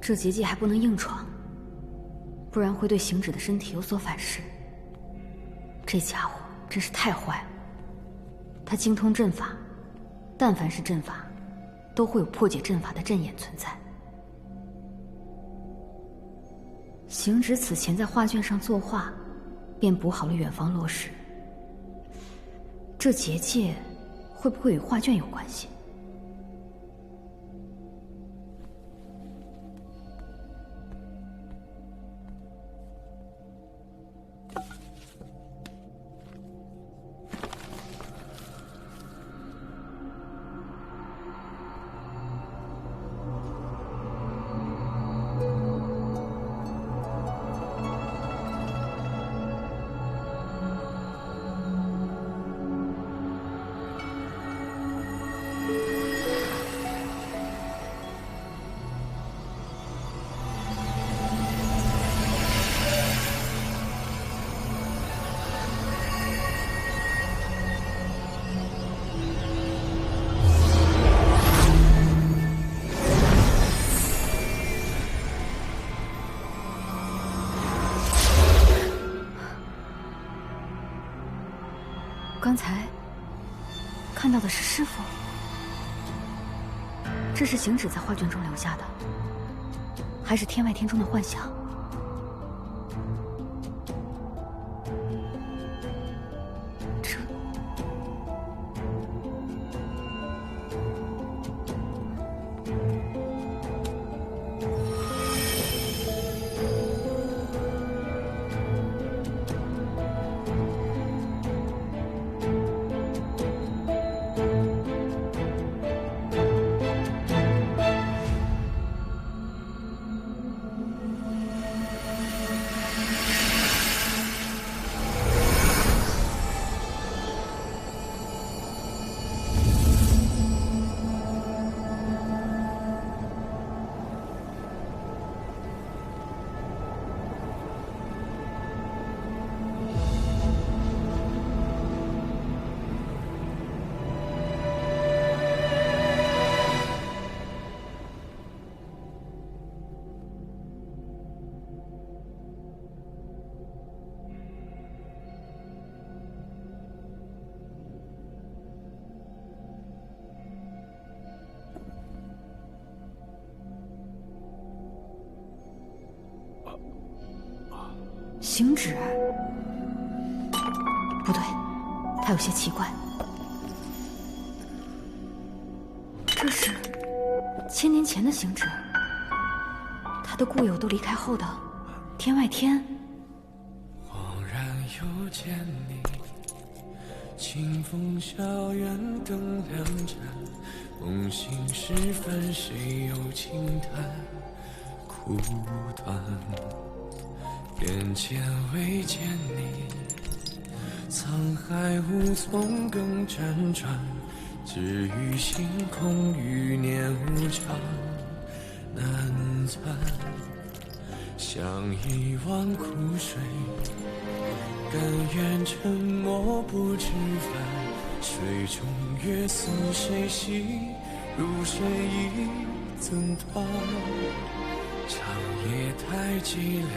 这结界还不能硬闯，不然会对行止的身体有所反噬。这家伙真是太坏了，他精通阵法，但凡是阵法，都会有破解阵法的阵眼存在。行止此前在画卷上作画，便补好了远方落石。这结界会不会与画卷有关系？刚才看到的是师父，这是行止在画卷中留下的，还是天外天中的幻想？这……行止？不对，他有些奇怪。这是1000年前的行止，他的故友都离开后的天外天。恍然又见你，清风校园灯亮着，梦醒时分，谁又轻叹苦短？眼前未见你，沧海无从更辗转，只余星空余年无常难钻。像一汪苦水，甘愿沉默不知返，水中月似谁兮，如水已怎断？长夜太寂寥，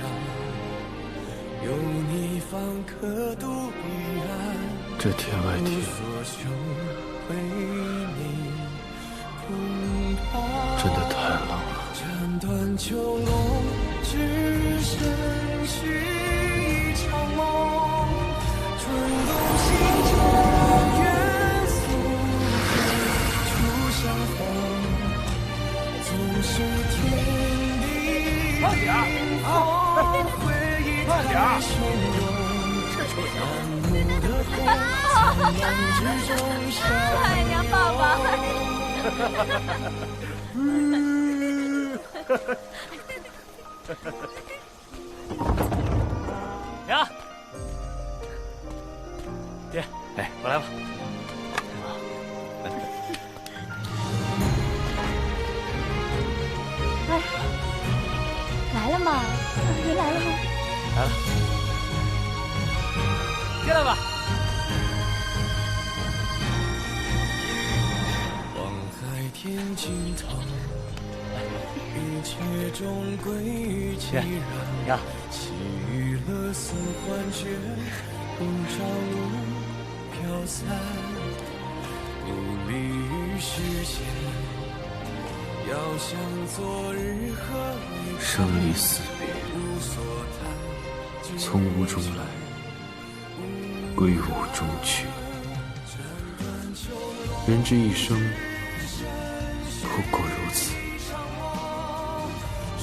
有你方可渡彼岸。这天外天真的太冷了。斩断秋龙，只身续一场梦。春冬心中愿诉你初相逢，纵是天地冰封，回忆太汹涌。满目的红，苍茫之中相拥。爸爸。娘，爹，哎，我来吧。哎，来了吗？您来了吗？来了，进来吧。望海天尽头，一切终归其然，呀，其余了似幻觉，如朝露飘散，不离于视线。要像昨日何以生离死别，无所谈，从无中来，归无中去。人之一生，不过如此。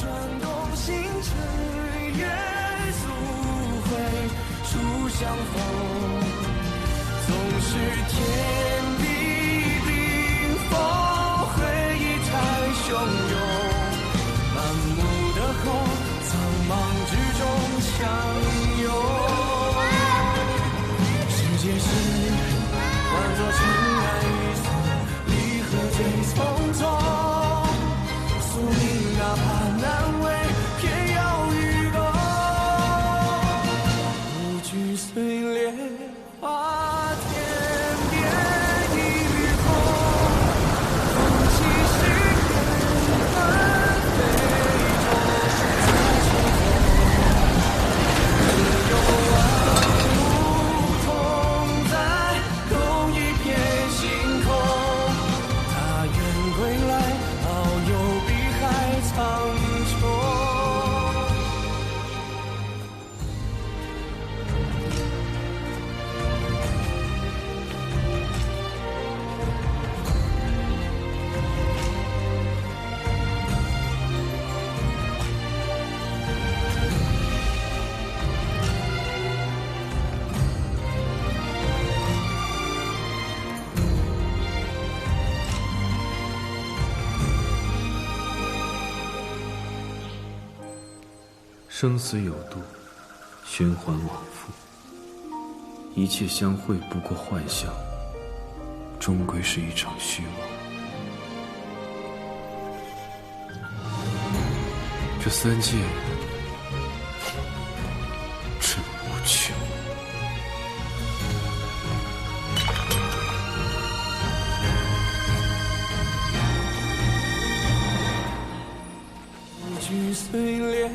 转动星辰，月速回，初相逢，总是天地冰封，回忆太汹涌，满目的红，苍茫之中相拥。世界是换作尘埃一丝，离合最匆匆。宿命哪怕难为，偏要与共。无惧碎裂，花天边一缕风，风起时缘分飞中，再重逢，仍有万物同在同一片星空。他愿归来，遨游碧海苍穹。生死有度，循环往复，一切相会不过幻象，终归是一场虚妄。这三界真无穷。无惧碎裂，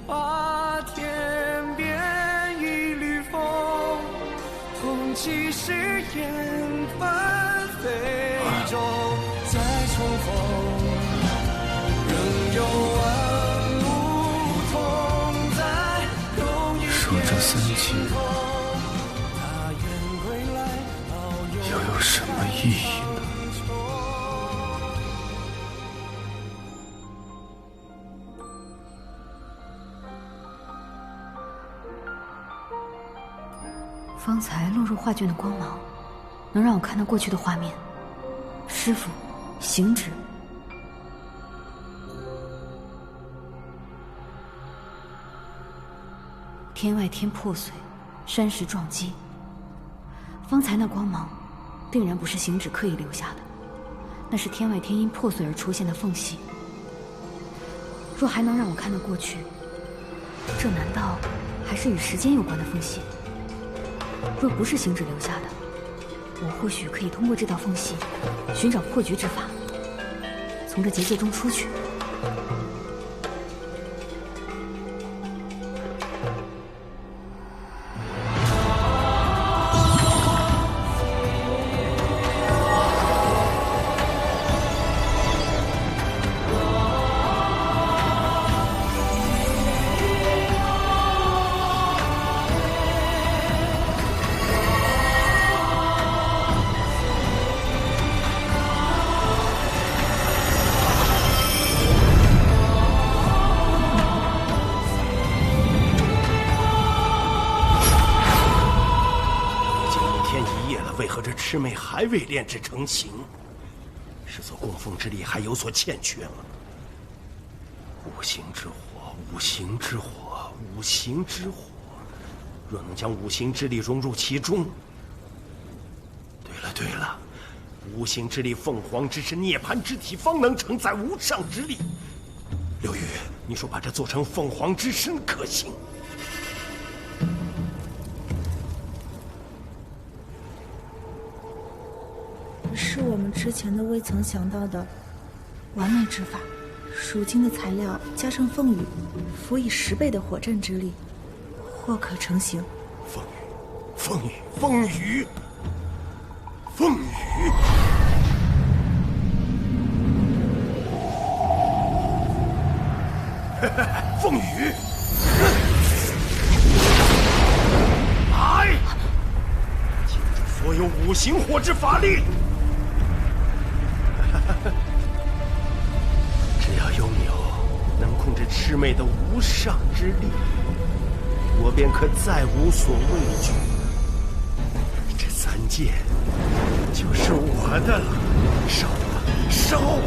花天边一缕风，风起时缘分飞中，再重逢，仍有万物同在同一说这三界他愿归来，遨游又有什么意义呢？方才落入画卷的光芒，能让我看到过去的画面。师父，行止。天外天破碎，山石撞击。方才那光芒，定然不是行止刻意留下的，那是天外天因破碎而出现的缝隙。若还能让我看到过去，这难道还是与时间有关的缝隙？若不是行止留下的，我或许可以通过这道缝隙寻找破局之法，从这结界中出去。为何这魑魅还未炼制成形？是做供奉之力还有所欠缺吗？五行之火，五行之火，五行之火。若能将五行之力融入其中，对了，五行之力，凤凰之身，涅槃之体，方能承载无上之力。刘宇，你说把这做成凤凰之身可行？是我们之前都未曾想到的完美之法。属金的材料加上凤羽，辅以10倍的火阵之力，或可成形。凤羽，凤羽，凤羽，凤羽！凤羽！来，倾注所有5行火之法力！只要拥有能控制魑魅的无上之力，我便可再无所畏惧。这3剑就是我的了，烧吧，烧！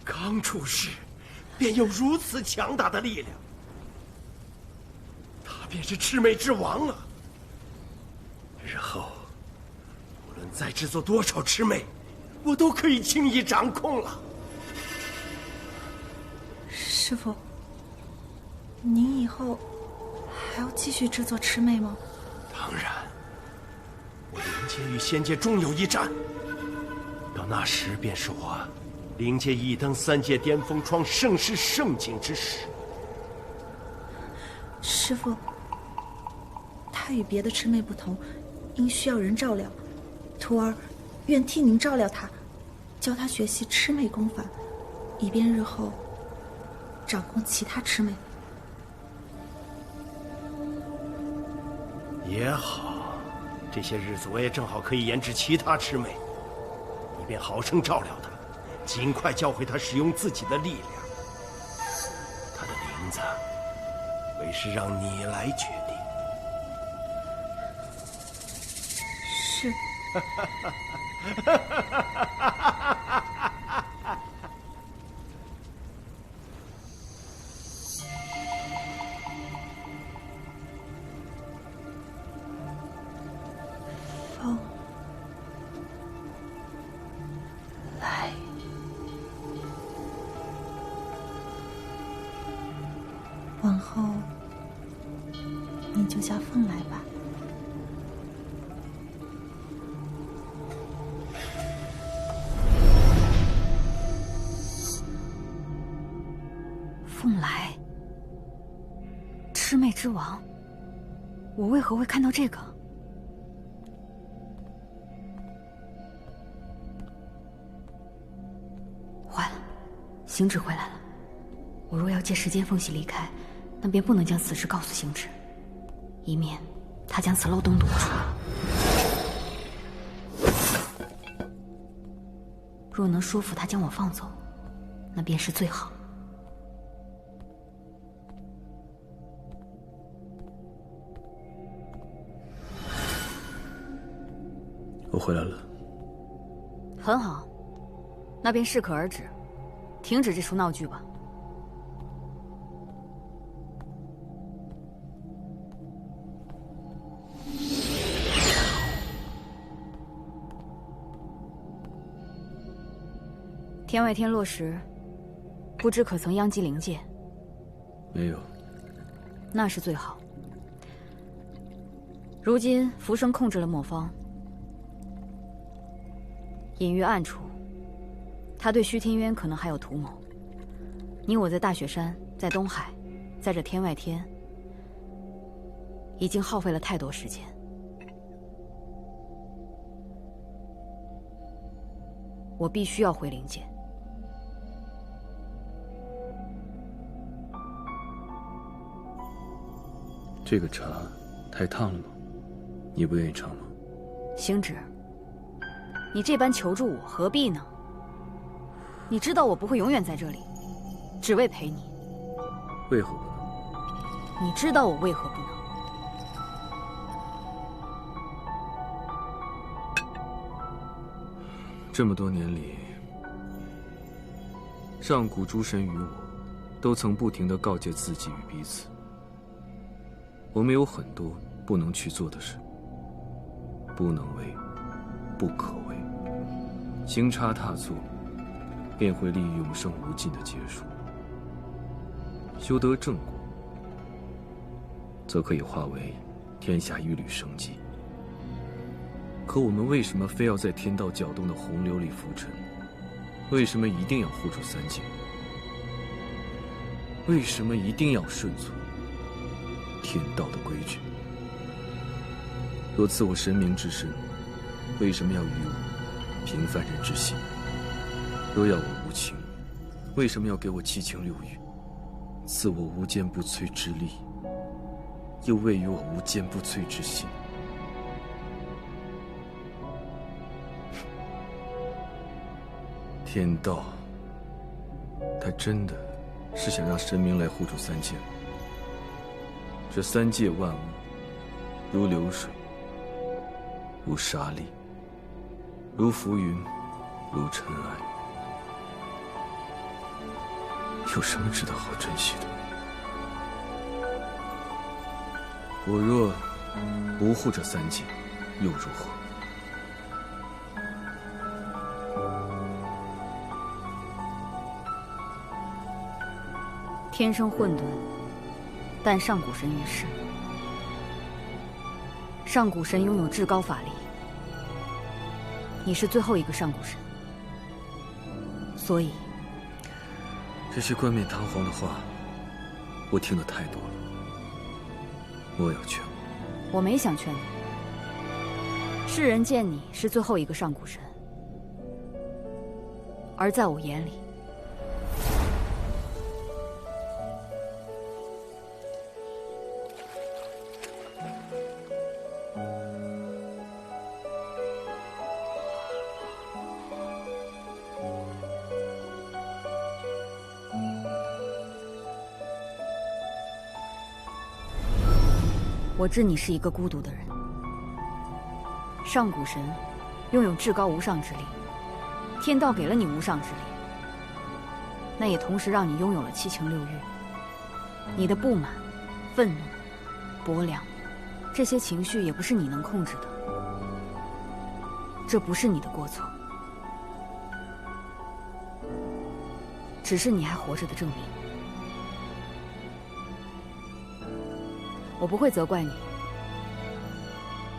刚出世，便有如此强大的力量，他便是魑魅之王啊！日后无论再制作多少魑魅，我都可以轻易掌控了。师父，您以后还要继续制作魑魅吗？当然，我灵界与仙界终有一战，到那时便是我灵界一登3界巅峰，创盛世盛景之时。师父，他与别的魑魅不同，因需要人照料，徒儿愿替您照料他，教他学习魑魅功法，以便日后掌控其他魑魅。也好，这些日子我也正好可以研制其他魑魅，以便好生照料他，尽快教会他使用自己的力量。他的名字，为是让你来决定。是。风来。往后你就叫凤来吧。凤来，魑魅之王，我为何会看到这个？坏了，行止回来了。我若要借时间缝隙离开，那便不能将此事告诉行止，以免他将此漏洞堵住。若能说服他将我放走，那便是最好。我回来了。很好，那便适可而止，停止这出闹剧吧。天外天落时，不知可曾殃及灵界？没有。那是最好。如今浮生控制了莫方，隐于暗处，他对虚天渊可能还有图谋。你我在大雪山，在东海，在这天外天，已经耗费了太多时间。我必须要回灵界。这个茶太烫了吗？你不愿意尝吗？行止，你这般求助我，何必呢？你知道我不会永远在这里，只为陪你。为何不能？你知道我为何不能？这么多年里，上古诸神与我，都曾不停地告诫自己与彼此。我们有很多不能去做的事，不能为，不可为。行差踏错，便会离永生无尽的结束。修得正果，则可以化为天下一缕生机。可我们为什么非要在天道搅动的洪流里浮沉？为什么一定要护住三界？为什么一定要顺从天道的规矩？若赐我神明之身，为什么要与我平凡人之心？若要我无情，为什么要给我七情六欲？赐我无坚不摧之力，又未与我无坚不摧之心。天道，他真的是想让神明来护住三界吗？这三界万物，如流水，如沙粒，如浮云，如尘埃，有什么值得好珍惜的？我若不护这三界，又如何？天生混沌，但上古神于世。上古神拥有至高法力，你是最后一个上古神，所以这些冠冕堂皇的话，我听得太多了。莫要劝我。我没想劝你。世人见你是最后一个上古神，而在我眼里，我知你是一个孤独的人。上古神拥有至高无上之力，天道给了你无上之力，那也同时让你拥有了七情六欲。你的不满、愤怒、薄凉，这些情绪也不是你能控制的，这不是你的过错，只是你还活着的证明。我不会责怪你，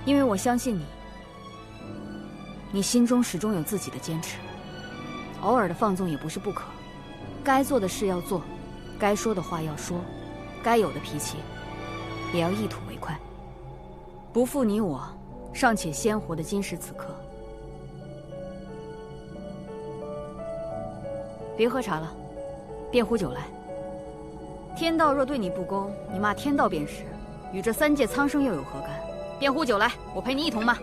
因为我相信你，你心中始终有自己的坚持，偶尔的放纵也不是不可，该做的事要做，该说的话要说，该有的脾气也要一吐为快，不负你我尚且鲜活的今时此刻。别喝茶了，便壶酒来。天道若对你不公，你骂天道便是，与这三界苍生又有何干？便壶酒来，我陪你一同骂。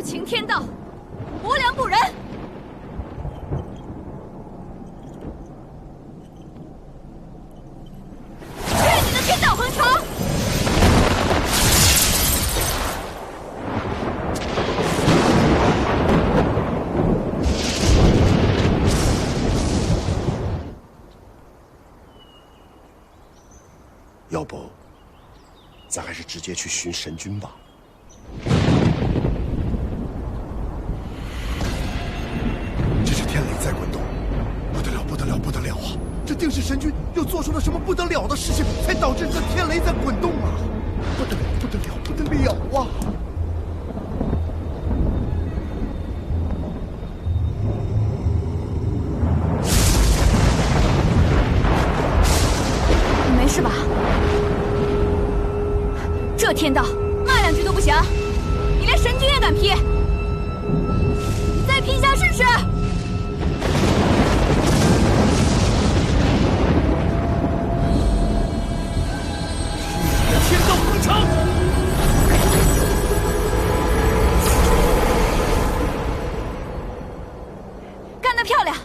情天道，薄凉不仁。愿你的天道恒长。要不，咱还是直接去寻神君吧。在滚动，不得了，不得了，不得了啊！这定是神君又做出了什么不得了的事情，才导致这天雷在滚动啊！不得了，不得了，不得了啊！你没事吧？这天道，骂两句都不行，你连神君也敢劈？再劈一下试试！天道恒长！干得漂亮！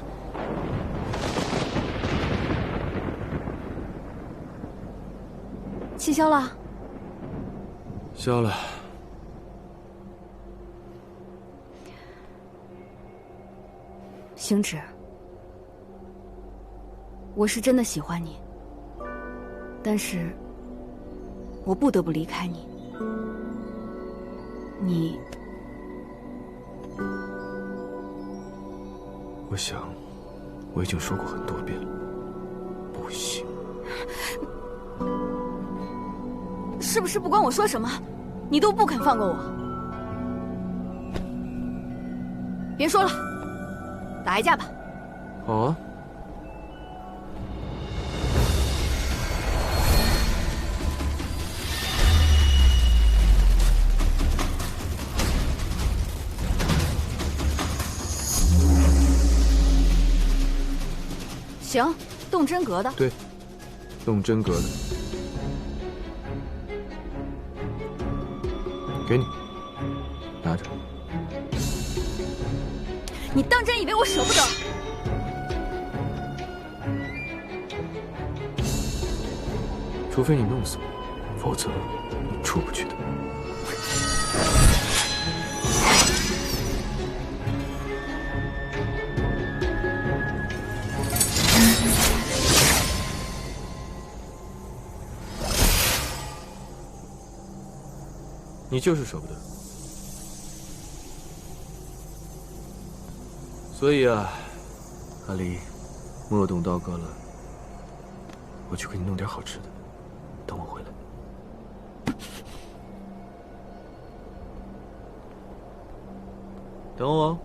气消了？消了。星矢，我是真的喜欢你，但是我不得不离开你。我想，我已经说过很多遍了，不行。是不是不管我说什么，你都不肯放过我？别说了，打一架吧。好啊。行，动真格的。对，动真格的。给你，拿着。你当真以为我舍不得？除非你弄死我，否则你出不去的。你就是舍不得，所以啊，阿离，莫动刀割了，我去给你弄点好吃的，等我回来。等我。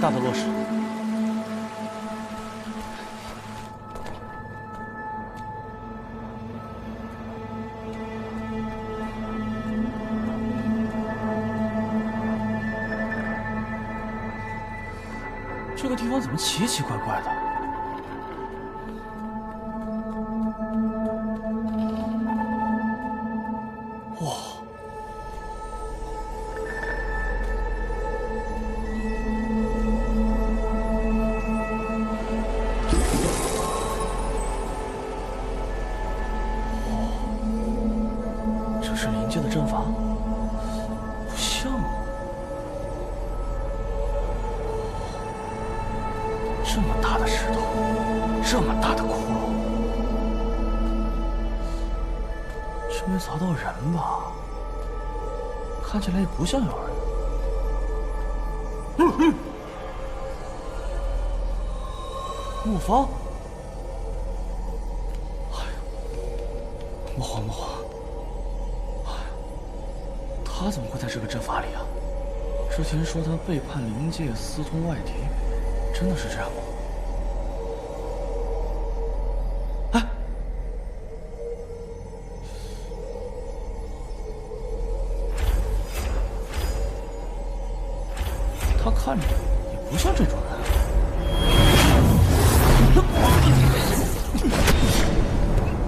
大的落石。这个地方怎么奇奇怪怪的？哇！这是灵界的阵法？不像啊！这么大的石头，这么大的窟窿，这没砸到人吧？看起来也不像有人。磨坊？哎呀，莫慌莫慌！哎呀，他怎么会在这个阵法里啊？之前说他背叛灵界，私通外敌，真的是这样吗？哎，他看着也不像这种人。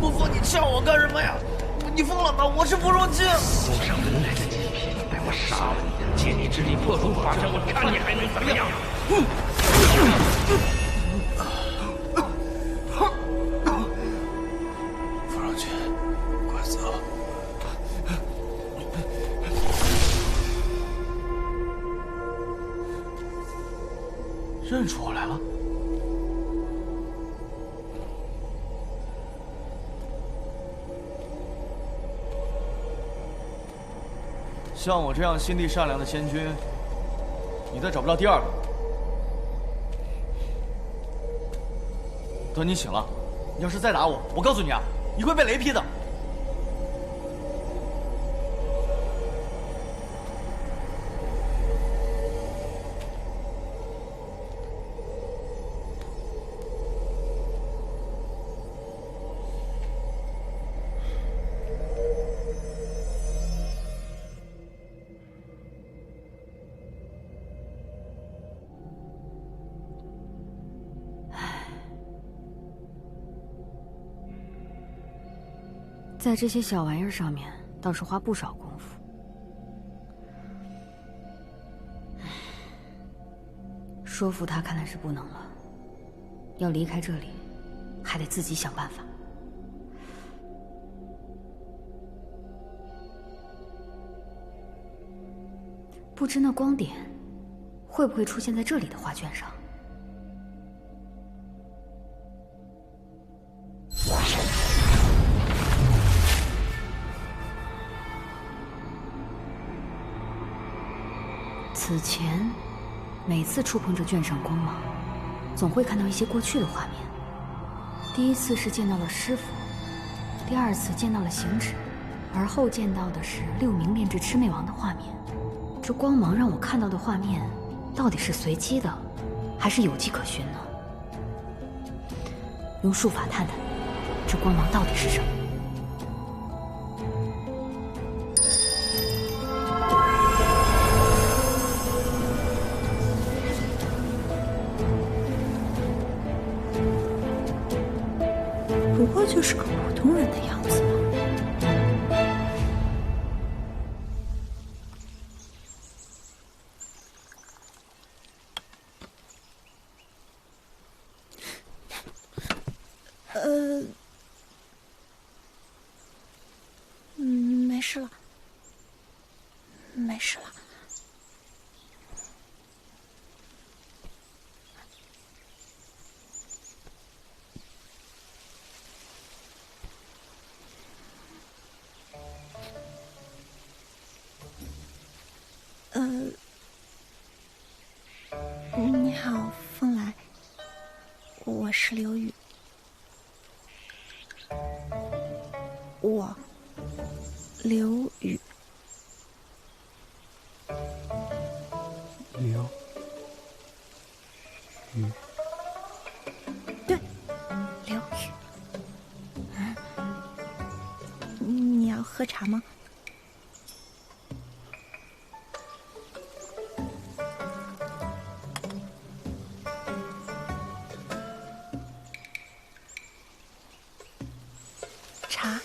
不疯，你呛我干什么呀？你疯了吗？我是不入境。送上门来的极品，待我杀了你，借你之力破除法阵，我看你还能怎么样？傅让君，快走！认出我来了？像我这样心地善良的仙君，你再找不到第二个。等你醒了，你要是再打我，我告诉你啊，你会被雷劈的。在这些小玩意儿上面倒是花不少功夫。说服他看来是不能了，要离开这里，还得自己想办法。不知那光点会不会出现在这里的画卷上？此前，每次触碰这卷上光芒，总会看到一些过去的画面。第一次是见到了师傅，第二次见到了行止，而后见到的是6名炼制魑魅王的画面。这光芒让我看到的画面，到底是随机的，还是有迹可循呢？用术法探探，这光芒到底是什么？不过就是个普通人的样子嘛。没事了，没事了。你好，风来，我是刘宇。我，刘宇。喝茶吗？茶。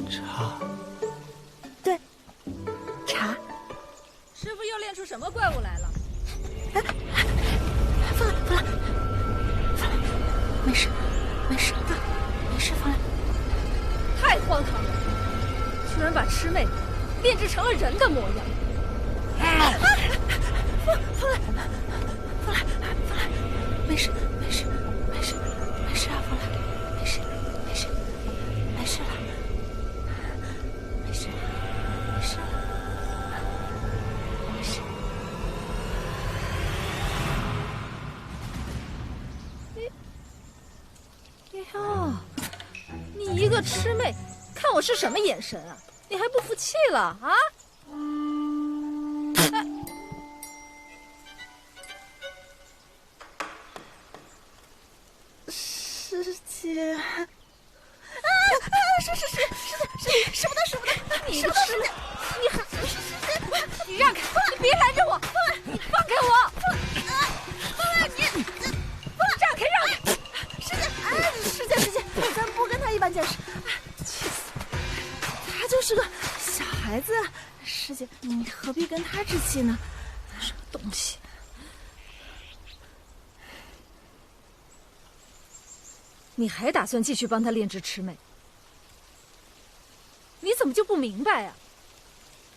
茶。对，茶。师傅又练出什么怪物来了？凤兰，没事，没事，没事，凤兰。太荒唐了，居然把魑魅炼制成了人的模样。凤兰，没事，没事，没事，没事啊，凤兰，没事，没事，没事了，没事，没事，没事。哟，你一个魑魅，看我是什么眼神啊？你还不服气了啊？师姐，使不得，你个魑魅，你让开，你别拦着我，你放开我，让开，师姐，咱不跟他一般见识，气死！他就是个小孩子，师姐，你何必跟他置气呢？什么东西！你还打算继续帮他炼制魑魅？你怎么就不明白啊？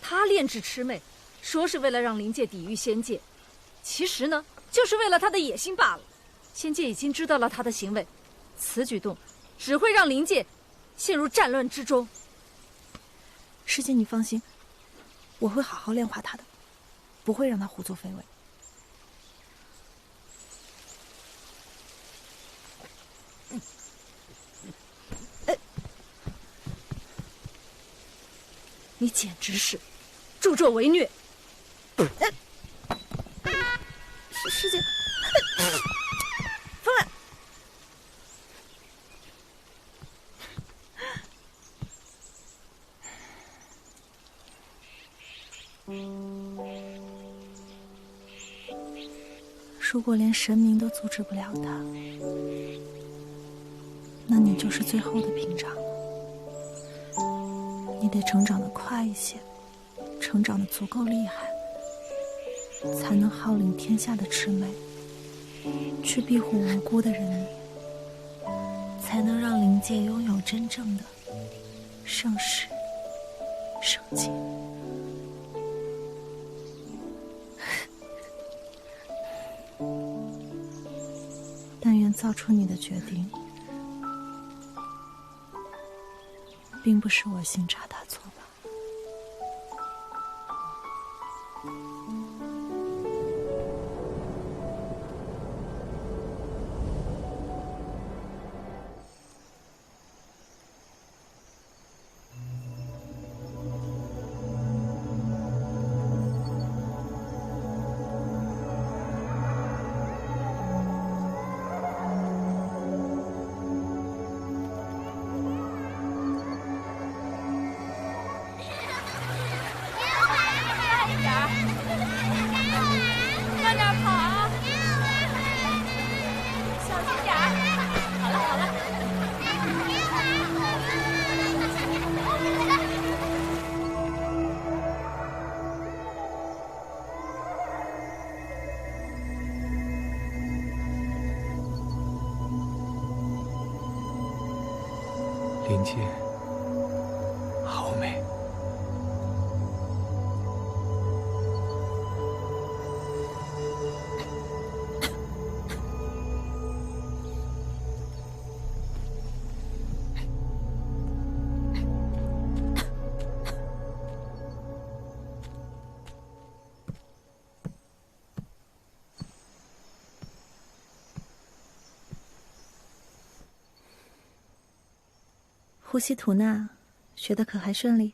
他炼制魑魅，说是为了让灵界抵御仙界，其实呢，就是为了他的野心罢了。仙界已经知道了他的行为，此举动只会让灵界陷入战乱之中。师姐，你放心，我会好好炼化他的，不会让他胡作非为。你简直是助纣为虐！师姐，凤兰，如果连神明都阻止不了他，那你就是最后的屏障了。你得成长得快一些，成长得足够厉害，才能号令天下的魑魅，去庇护无辜的人民，才能让灵界拥有真正的盛世圣洁。但愿造出你的决定，并不是我行差踏错吧。灵界好美。呼吸吐纳学的可还顺利？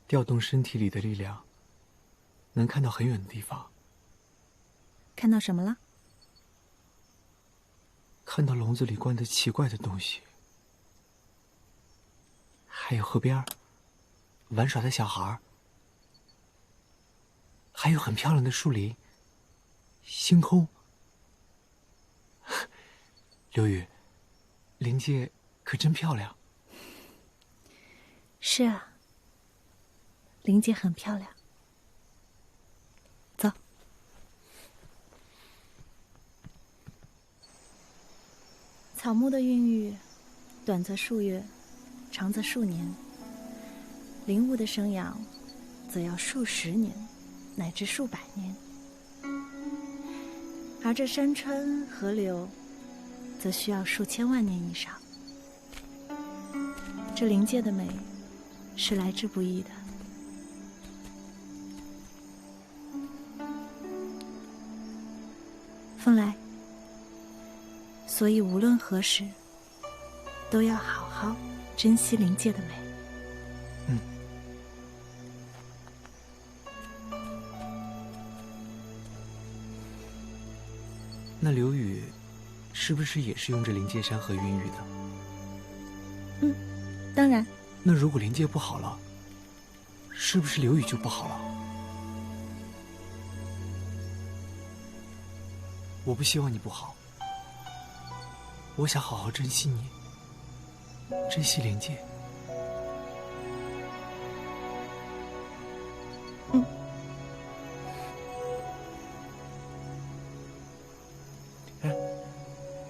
调动身体里的力量，能看到很远的地方。看到什么了？看到笼子里关的奇怪的东西，还有河边玩耍的小孩，还有很漂亮的树林、星空。刘宇，灵界可真漂亮。是啊，灵界很漂亮。走。草木的孕育，短则数月，长则数年；灵物的生养，则要数十年，乃至数百年。而这山川河流，则需要数千万年以上。这灵界的美，是来之不易的。风来，所以无论何时，都要好好珍惜灵界的美。那刘宇，是不是也是用这灵界山河孕育的？当然。那如果灵界不好了，是不是刘宇就不好了？我不希望你不好，我想好好珍惜你，珍惜灵界。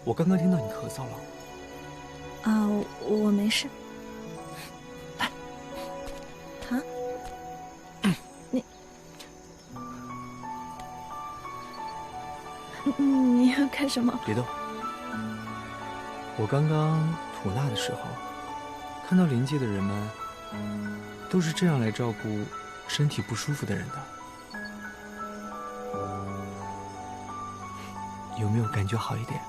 我刚刚听到你咳嗽了。啊，我没事。来。啊？你要干什么？别动。我刚刚吐纳的时候，看到灵界的人们都是这样来照顾身体不舒服的人的。有没有感觉好一点？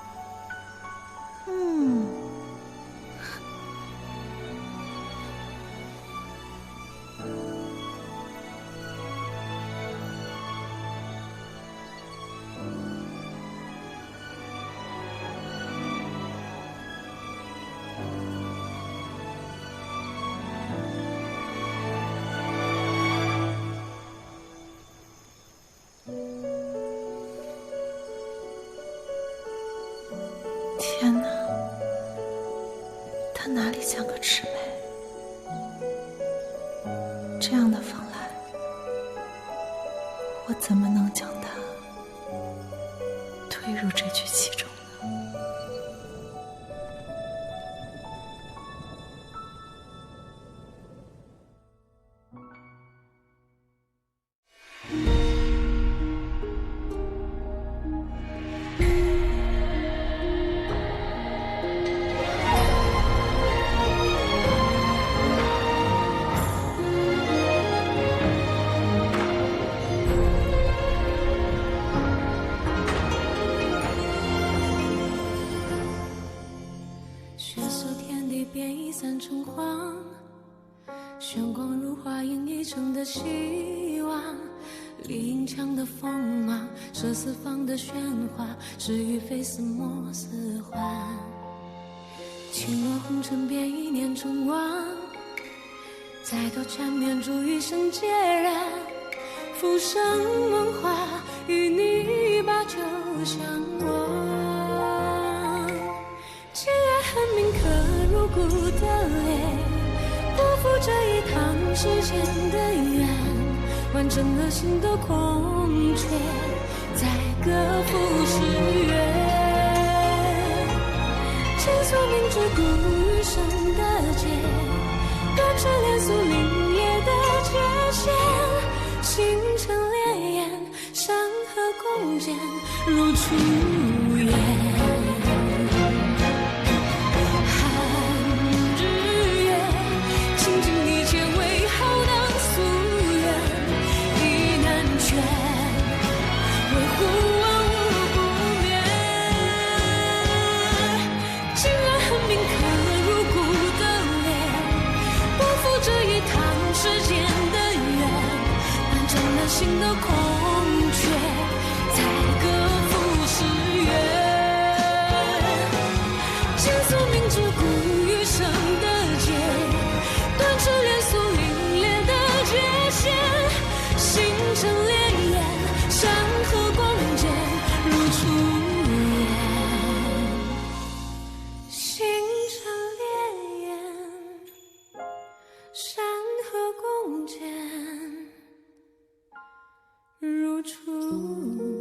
天哪，他哪里像个魑魅？这样的风来，我怎么能将他推入这局其中呢？散成黄，炫光如花映一城的希望，林墙的锋芒，射四方的喧哗，是与非似墨似幻，轻落红尘变一念成王，再多缠绵筑一生孑然，浮生梦话，与你把酒相忘，既然恨铭刻入骨的泪，不负这一趟世间的缘，完整了心的空缺，再各赴十月，倾诉明知故余生的劫，断指连诉林野的界限，星辰烈焰，山河共建如初颜。无处。